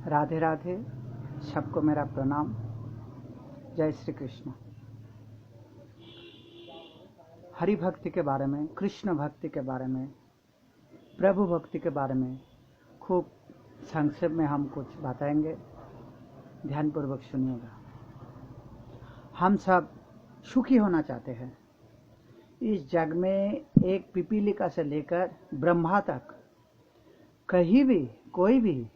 राधे राधे। सबको मेरा प्रणाम। जय श्री कृष्ण। हरि भक्ति के बारे में, कृष्ण भक्ति के बारे में, प्रभु भक्ति के बारे में खूब संक्षेप में हम कुछ बताएंगे। ध्यानपूर्वक सुनिएगा। हम सब सुखी होना चाहते हैं। इस जग में एक पिपीलिका से लेकर ब्रह्मा तक कहीं भी कोई भी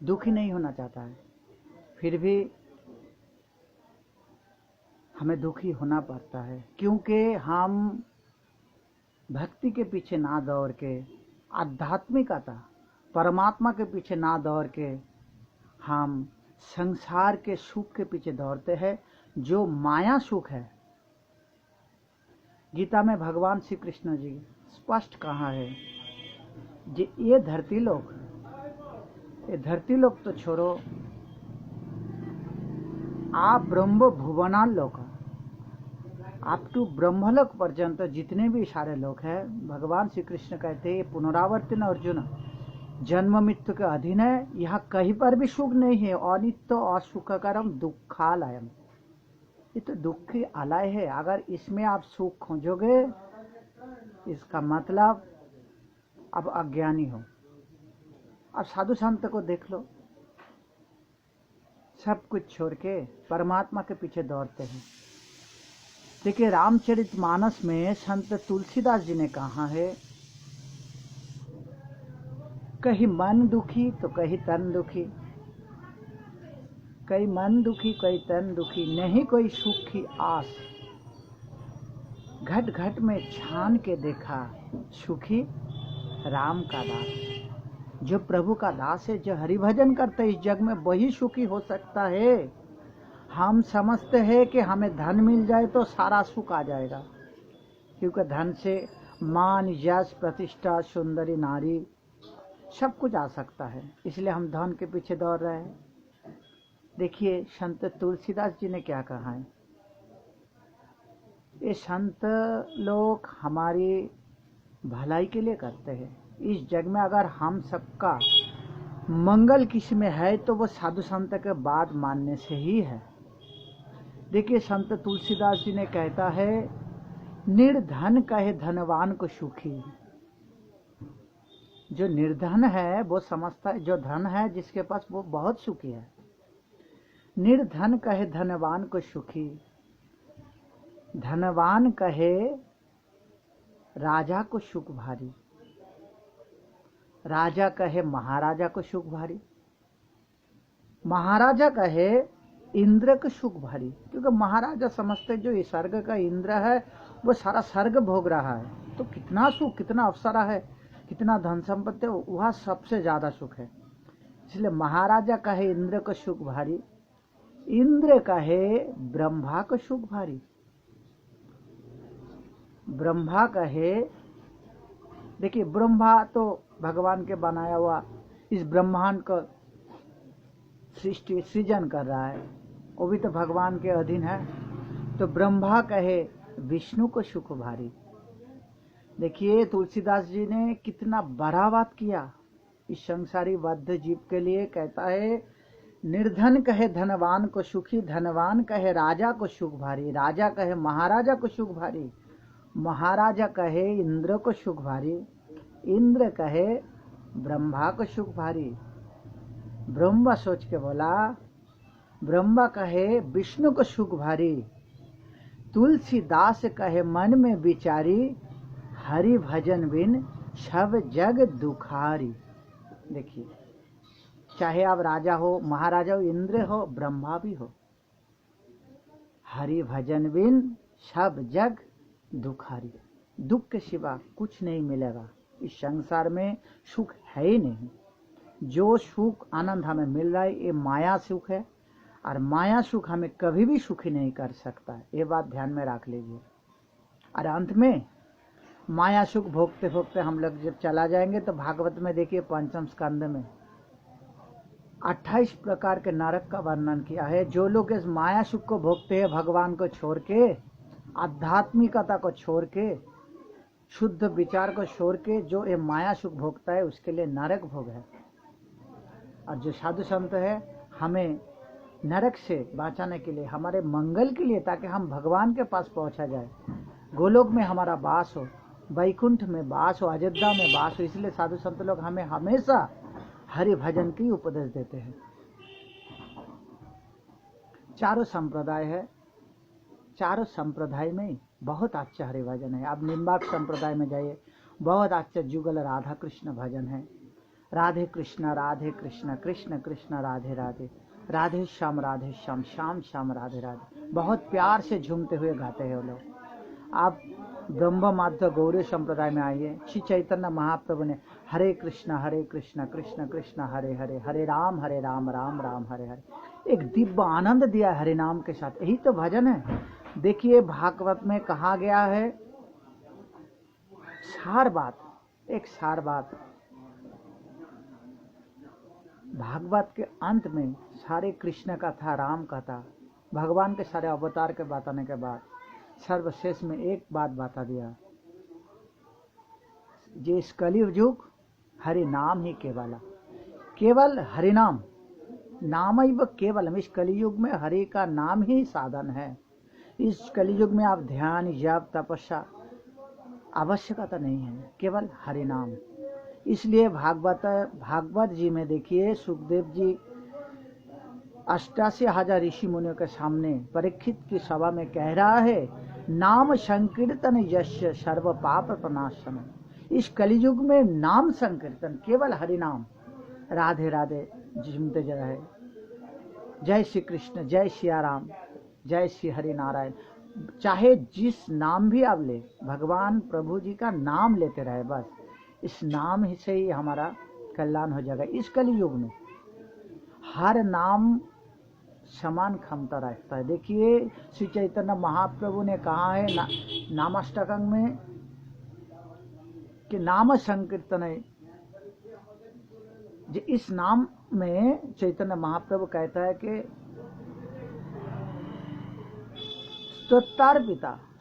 दुखी नहीं होना चाहता है। फिर भी हमें दुखी होना पड़ता है, क्योंकि हम भक्ति के पीछे ना दौड़ के, आध्यात्मिकता परमात्मा के पीछे ना दौड़ के हम संसार के सुख के पीछे दौड़ते हैं, जो माया सुख है। गीता में भगवान श्री कृष्ण जी स्पष्ट कहा है, ये धरती लोक तो छोड़ो, आप ब्रह्म भुवनान लोक, आप टू ब्रह्मलोक पर्यंत जितने भी सारे लोग हैं, भगवान श्री कृष्ण कहते हैं पुनरावर्तन अर्जुन, जन्म मृत्यु के अधीन है। यहाँ कहीं पर भी सुख नहीं है। अनित्य असुखकरम दुखालयम, ये तो दुख की आलय है। अगर इसमें आप सुख खोजोगे, इसका मतलब अब अज्ञानी हो। अब साधु संत को देख लो, सब कुछ छोड़ के परमात्मा के पीछे दौड़ते हैं। देखिए, रामचरितमानस में संत तुलसीदास जी ने कहा है, कहीं मन दुखी तो कहीं तन दुखी, कहीं मन दुखी कहीं तन दुखी, नहीं कोई सुख की आस, घट घट में छान के देखा सुखी राम का दास। जो प्रभु का दास है, जो हरि भजन करते इस जग में, वही सुखी हो सकता है। हम समझते हैं कि हमें धन मिल जाए तो सारा सुख आ जाएगा, क्योंकि धन से मान यश प्रतिष्ठा सुंदरी नारी सब कुछ आ सकता है, इसलिए हम धन के पीछे दौड़ रहे हैं। देखिए, संत तुलसीदास जी ने क्या कहा है। ये संत लोग हमारी भलाई के लिए करते हैं। इस जग में अगर हम सबका मंगल किसी में है तो वो साधु संत के बात मानने से ही है। देखिए, संत तुलसीदास जी ने कहता है, निर्धन कहे धनवान को सुखी। जो निर्धन है वो समझता है, जो धन है जिसके पास, वो बहुत सुखी है। निर्धन कहे धनवान को सुखी, धनवान कहे राजा को सुख भारी, राजा कहे महाराजा को सुख भारी, महाराजा कहे इंद्र को सुख भारी। क्योंकि महाराजा समझते जो ये स्वर्ग का इंद्र है, वो सारा स्वर्ग भोग रहा है, तो कितना सुख, कितना अवसरा है, कितना धन संपत्ति, वह सबसे ज्यादा सुख है। इसलिए महाराजा कहे इंद्र को सुख भारी, इंद्र कहे ब्रह्मा को सुख भारी, ब्रह्मा कहे, देखिए ब्रह्मा तो भगवान के बनाया हुआ इस ब्रह्मांड का सृष्टि सृजन कर रहा है, वो भी तो भगवान के अधीन है। तो ब्रह्मा कहे विष्णु को सुख भारी। देखिए, तुलसीदास जी ने कितना बड़ा बात किया इस संसारी बद्ध जीव के लिए। कहता है, निर्धन कहे धनवान को सुखी, धनवान कहे राजा को सुख भारी, राजा कहे महाराजा को सुख भारी, महाराजा कहे इंद्र को सुख भारी, इंद्र कहे ब्रह्मा को सुख भारी। ब्रह्मा सोच के बोला, ब्रह्मा कहे विष्णु को सुख भारी, तुलसीदास कहे मन में विचारी, हरि भजन बिन सब जग दुखारी। देखिए, चाहे आप राजा हो, महाराजा हो, इंद्र हो, ब्रह्मा भी हो, हरि भजन बिन सब जग दुखारी। दुख के सिवा कुछ नहीं मिलेगा। इस संसार में सुख है ही नहीं। जो सुख आनंद हमें मिल रहा है, ये माया सुख है, और माया सुख हमें कभी भी सुखी नहीं कर सकता है। ये बात ध्यान में रख लीजिए। और अंत में माया सुख भोगते भोगते हम लोग जब चला जाएंगे, तो भागवत में देखिए पंचम स्कंद में 28 प्रकार के नरक का वर्णन किया है। जो लोग इस माया सुख को भोगते हैं, भगवान को छोड़ के, आध्यात्मिकता को छोड़ के, शुद्ध विचार को छोड़ के, जो ये माया सुख भोगता है, उसके लिए नरक भोग है। और जो साधु संत है हमें नरक से बचाने के लिए, हमारे मंगल के लिए, ताकि हम भगवान के पास पहुंचा जाए, गोलोक में हमारा वास हो, वैकुंठ में वास हो, अयोध्या में वास हो। इसलिए साधु संत लोग हमें हमेशा हरि भजन की उपदेश देते हैं। चारों संप्रदाय है, चारों संप्रदाय में बहुत अच्छा हरि भजन है। आप निम्बाक संप्रदाय में जाइए, बहुत अच्छा जुगल राधा कृष्ण भजन है। राधे कृष्ण कृष्ण कृष्ण राधे राधे, राधे श्याम श्याम श्याम राधे राधे, बहुत प्यार से झूमते हुए गाते हैं वो लोग। आप ब्रह्म माध्य गौरी संप्रदाय में आइए, श्री चैतन्य महाप्रभु ने हरे कृष्ण कृष्ण कृष्ण हरे हरे, हरे राम राम राम हरे हरे, एक दिव्य आनंद दिया हरि नाम के साथ। यही तो भजन है। देखिए भागवत में कहा गया है सार बात, एक सार बात। भागवत के अंत में सारे कृष्ण का था, राम का था, भगवान के सारे अवतार के बताने के बाद सर्वश्रेष्ठ में एक बात बता दिया, जे इस कलियुग युग हरि नाम ही केवल हरि नाम, नाम ही केवल। इस कलियुग में हरि का नाम ही साधन है। इस कलियुग में आप ध्यान, जप, तपस्या आवश्यकता नहीं है, केवल हरि नाम। इसलिए भागवत जी में देखिए सुखदेव जी 88,000 ऋषि मुनियों के सामने परीक्षित की सभा में कह रहा है, नाम संकीर्तन यस्य सर्व पाप प्रणाशन। इस कलियुग में नाम संकीर्तन, केवल हरि नाम, राधे राधे झूमते रहे, जय श्री कृष्ण, जय सिया राम, जय श्री हरि नारायण। चाहे जिस नाम भी आप ले, भगवान प्रभु जी का नाम लेते रहे, बस इस नाम ही से ही हमारा कल्याण हो जाएगा। इस कलियुग में हर नाम समान क्षमता रखता है। देखिए श्री चैतन्य महाप्रभु ने कहा है नामाष्टकं में कि नाम संकीर्तन है। इस नाम में चैतन्य महाप्रभु कहता है कि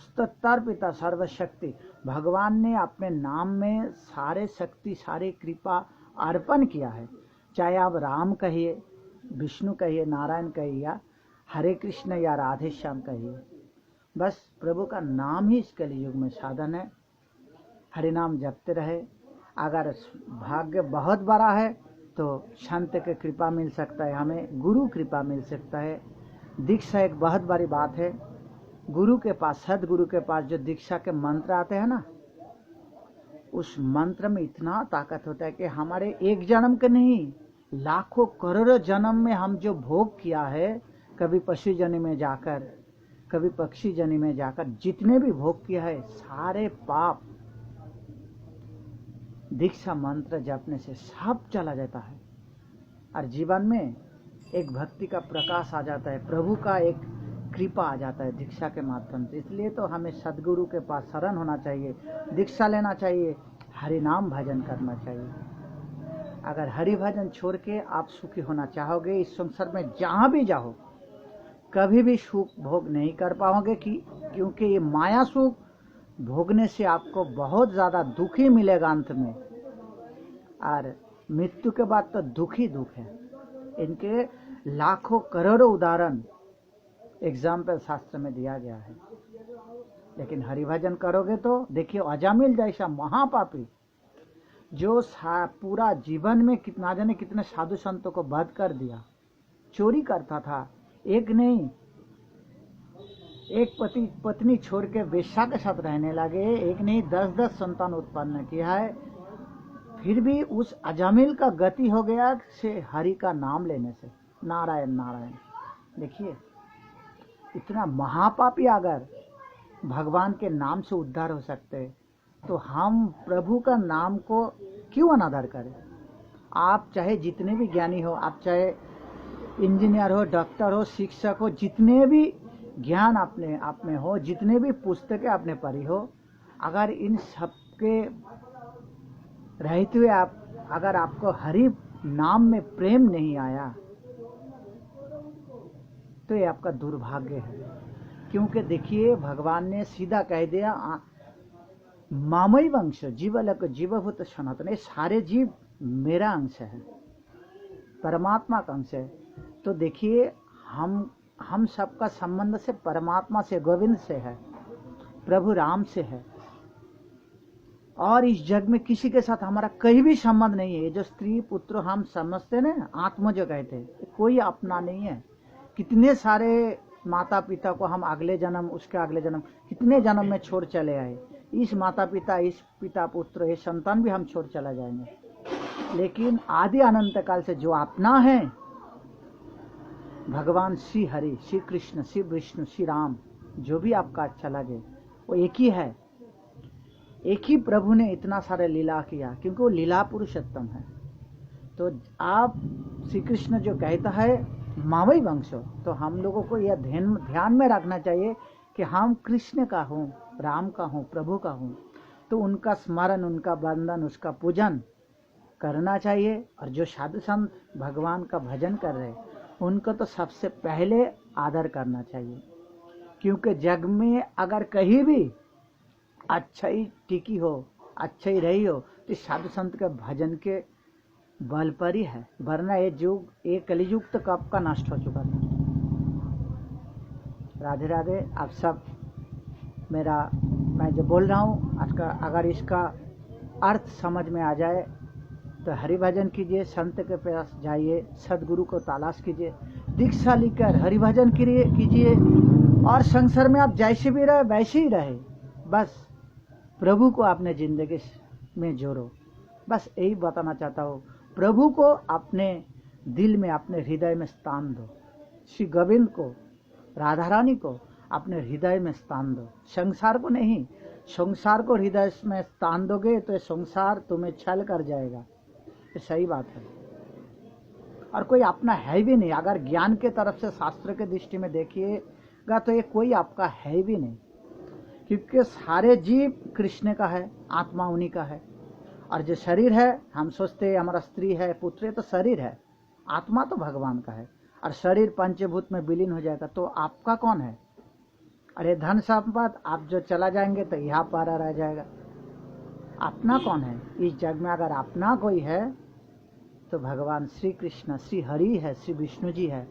स्तोत्रार पिता सर्वशक्ति, भगवान ने अपने नाम में सारे शक्ति, सारे कृपा अर्पण किया है। चाहे आप राम कहिए, विष्णु कहिए, नारायण कहिए, या हरे कृष्ण या राधे श्याम कहिए, बस प्रभु का नाम ही इस कलियुग में साधन है। हरि नाम जपते रहे। अगर भाग्य बहुत बड़ा है तो संत के कृपा मिल सकता है, हमें गुरु कृपा मिल सकता है। दीक्षा एक बहुत बड़ी बात है। गुरु के पास, सदगुरु के पास जो दीक्षा के मंत्र आते हैं ना, उस मंत्र में इतना ताकत होता है कि हमारे एक जन्म के नहीं, लाखों करोड़ों जन्म में हम जो भोग किया है, कभी पशु जन्म में जाकर, कभी पक्षी जन्म में जाकर, जितने भी भोग किया है, सारे पाप दीक्षा मंत्र जपने से सब चला जाता है और जीवन में एक भक्ति का प्रकाश आ जाता है, प्रभु का एक कृपा आ जाता है दीक्षा के माध्यम से। इसलिए तो हमें सदगुरु के पास शरण होना चाहिए, दीक्षा लेना चाहिए, हरि नाम भजन करना चाहिए। अगर हरि भजन छोड़ के आप सुखी होना चाहोगे, इस संसार में जहाँ भी जाओ कभी भी सुख भोग नहीं कर पाओगे, क्योंकि ये माया सुख भोगने से आपको बहुत ज़्यादा दुखी मिलेगा अंत में, और मृत्यु के बाद तो दुख ही दुख है। इनके लाखों करोड़ों उदाहरण एग्जाम्पल शास्त्र में दिया गया है। लेकिन हरिभजन करोगे तो देखिए, अजामिल जैसा महापापी जो पूरा जीवन में कितना जाने कितने साधु संतों को वध कर दिया, चोरी करता था, एक नहीं एक पत्नी छोड़ के वेश्या के साथ रहने लगे, एक नहीं 10-10 संतान उत्पन्न किया है, फिर भी उस अजामिल का गति हो गया से हरि का नाम लेने से, नारायण नारायण। देखिए इतना महापापी अगर भगवान के नाम से उद्धार हो सकते, तो हम प्रभु का नाम को क्यों अनादर करें। आप चाहे जितने भी ज्ञानी हो, आप चाहे इंजीनियर हो, डॉक्टर हो, शिक्षक हो, जितने भी ज्ञान अपने आप में हो, जितने भी पुस्तकें आपने पढ़ी हो, अगर इन सब के रहते हुए अगर आपको हरि नाम में प्रेम नहीं आया, तो ये आपका दुर्भाग्य है। क्योंकि देखिए भगवान ने सीधा कह दिया, मामई वंश जीवलक जीवभूत सनातन, ये सारे जीव मेरा अंश है। परमात्मा का अंश है। तो देखिए हम सबका संबंध से परमात्मा से, गोविंद से है, प्रभु राम से है। और इस जग में किसी के साथ हमारा कहीं भी संबंध नहीं है। ये जो स्त्री पुत्र हम समझते ना, आत्मा जो कहते हैं, कोई अपना नहीं है। कितने सारे माता पिता को हम अगले जन्म, उसके अगले जन्म, कितने जन्म में छोड़ चले आए। इस माता पिता, इस पिता पुत्र, ये संतान भी हम छोड़ चला जाएंगे। लेकिन आदि अनंत काल से जो अपना है, भगवान श्री हरि, श्री कृष्ण, श्री विष्णु, श्री राम, जो भी आपका अच्छा लगे, वो एक ही है। एक ही प्रभु ने इतना सारे लीला किया, क्योंकि वो लीला पुरुषोत्तम है। तो आप श्री कृष्ण जो कहता है मावई वंशो, तो हम लोगों को यह ध्यान में रखना चाहिए कि हम कृष्ण का हूँ, राम का हूँ, प्रभु का हूँ। तो उनका स्मरण, उनका वंदन, उसका पूजन करना चाहिए। और जो साधु संत भगवान का भजन कर रहे, उनको तो सबसे पहले आदर करना चाहिए। क्योंकि जग में अगर कहीं भी अच्छा ही टिकी हो, अच्छा ही रही हो, तो साधु संत के भजन के बल पर ही है। वरना ये युग, ये कलियुग तो कब का नष्ट हो चुका था। राधे राधे। आप सब मैं जो बोल रहा हूँ, अगर इसका अर्थ समझ में आ जाए तो हरि भजन कीजिए, संत के पास जाइए, सदगुरु को तलाश कीजिए, दीक्षा लेकर हरि भजन कीजिए। और संसार में आप जैसे भी रहे वैसे ही रहे, बस प्रभु को अपने जिंदगी में जोड़ो। बस यही बताना चाहता हूँ। प्रभु को अपने दिल में, अपने हृदय में स्थान दो। श्री गोविंद को, राधा रानी को अपने हृदय में स्थान दो, संसार को नहीं। संसार को हृदय में स्थान दोगे तो संसार तुम्हें छल कर जाएगा। ये सही बात है। और कोई अपना है भी नहीं। अगर ज्ञान के तरफ से, शास्त्र के दृष्टि में देखिएगा तो ये कोई आपका है भी नहीं। क्योंकि सारे जीव कृष्ण का है, आत्मा उन्हीं का है। और जो शरीर है, हम सोचते हैं हमारा स्त्री है, पुत्र है, तो शरीर है, आत्मा तो भगवान का है। और शरीर पंचभूत में विलीन हो जाएगा, तो आपका कौन है? अरे धन संपत्ति आप जो चला जाएंगे तो यहाँ पर रह जाएगा। अपना कौन है इस जग में? अगर अपना कोई है तो भगवान श्री कृष्ण, श्री हरि है, श्री विष्णु जी है,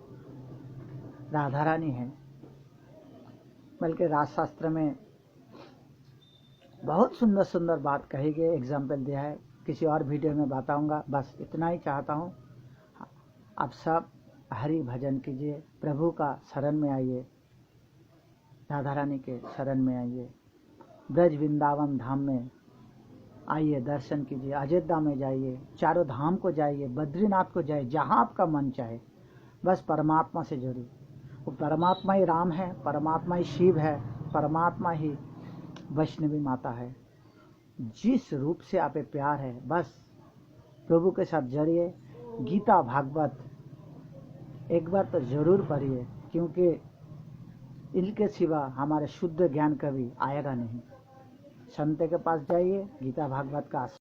राधा रानी है। बल्कि राजशास्त्र में बहुत सुंदर सुंदर बात कही गई, एग्जाम्पल दिया है। किसी और वीडियो में बताऊंगा। बस इतना ही चाहता हूँ। आप सब हरि भजन कीजिए, प्रभु का शरण में आइए, राधा रानी के शरण में आइए, ब्रज वृंदावन धाम में आइए, दर्शन कीजिए, अयोध्या में जाइए, चारों धाम को जाइए, बद्रीनाथ को जाइए, जहाँ आपका मन चाहे। बस परमात्मा से जुड़िए। वो परमात्मा ही राम है, परमात्मा ही शिव है, परमात्मा ही वैष्णवी माता है। जिस रूप से आप प्यार है, बस प्रभु के साथ जड़िए। गीता भागवत एक बार तो जरूर पढ़िए, क्योंकि इनके सिवा हमारे शुद्ध ज्ञान कभी आएगा नहीं। संत के पास जाइए, गीता भागवत का